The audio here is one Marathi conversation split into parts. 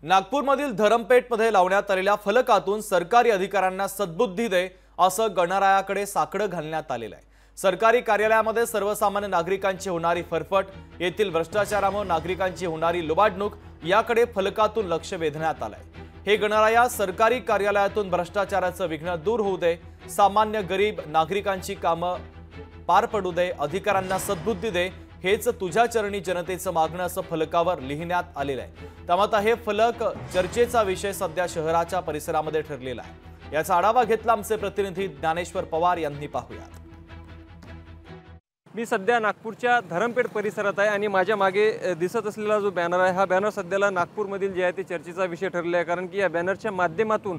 नागपूरमधील धरमपेठमध्ये लावण्यात आलेल्या फलकातून सरकारी अधिकाऱ्यांना सद्बुद्धी दे असं गणरायाकडे साकडं घालण्यात आलेलं आहे। सरकारी कार्यालयामध्ये सर्वसामान्य नागरिकांची होणारी फरफट, येथील भ्रष्टाचारामुळे नागरिकांची होणारी लुबाडणूक याकडे फलकातून लक्ष वेधण्यात आलंय। हे गणराया सरकारी कार्यालयातून भ्रष्टाचाराचं विघ्न दूर होऊ दे, सामान्य गरीब नागरिकांची कामं पार पडू दे, अधिकाऱ्यांना सद्बुद्धी दे, हेच तुझ्या चरणी जनतेचं मागणं असं फलकावर लिहिण्यात आलेलं आहे। त्यामुळे हे फलक चर्चेचा विषय सध्या शहराच्या परिसरामध्ये ठरलेला आहे। याचा आढावा घेतला आमचे प्रतिनिधी ज्ञानेश्वर पवार यांनी। पाहूया। मी सध्या नागपूरच्या धरमपेठ परिसरात आहे आणि माझ्या मागे दिसत असलेला जो बॅनर आहे, हा बॅनर सध्याला नागपूरमधील जे आहे ते चर्चेचा विषय ठरलेला आहे। कारण की या बॅनरच्या माध्यमातून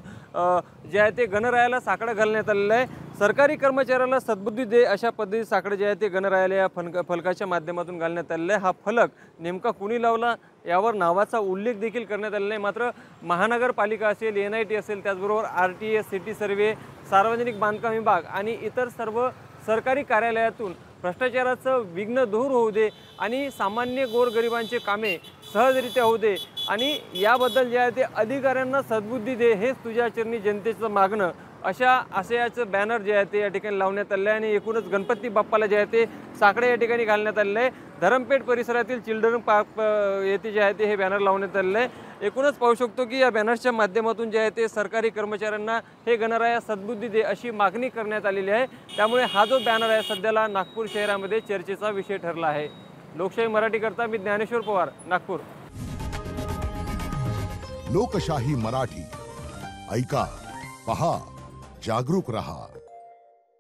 जे आहे ते गणरायाला साकडं घालण्यात आलेलं आहे। सरकारी कर्मचाऱ्याला सद्बुद्धी दे अशा पद्धतीचे साकडं जे आहे ते गणरायाला या फलकाच्या माध्यमातून घालण्यात आलेलं आहे। हा फलक नेमका कुणी लावला यावर नावाचा उल्लेख देखील करण्यात आलेला आहे। मात्र महानगरपालिका असेल, NIT असेल, त्याचबरोबर RTS, सिटी सर्वे, सार्वजनिक बांधकाम विभाग आणि इतर सर्व सरकारी कार्यालयातून भ्रष्टाचाराचं विघ्न दूर होऊ दे आणि सामान्य गोरगरिबांचे कामे सहजरित्या होऊ दे आणि याबद्दल जे आहे ते अधिकाऱ्यांना सद्बुद्धी दे, हेच तुझ्या चरणी जनतेचं मागणं अशा आशयाचं बॅनर जे आहे ते या ठिकाणी लावण्यात आलं आहे। आणि एकूणच गणपती बाप्पाला जे आहे ते साकडे या ठिकाणी घालण्यात आलेलं आहे। धरमपेठ परिसरातील चिल्ड्रन पार्क येथे जे आहे ते हे बॅनर लावण्यात आलेलं आहे। एकूणच पाहू शकतो की या बॅनरच्या माध्यमातून जे आहे ते सरकारी कर्मचाऱ्यांना हे गणराया सद्बुद्धी दे अशी मागणी करण्यात आलेली आहे। त्यामुळे हा जो बॅनर आहे सध्याला नागपूर शहरामध्ये चर्चेचा विषय ठरला आहे। लोकशाही मराठी करता मी ज्ञानेश्वर पवार, नागपूर। लोकशाही मराठी ऐका, पहा, जागरूक रहा।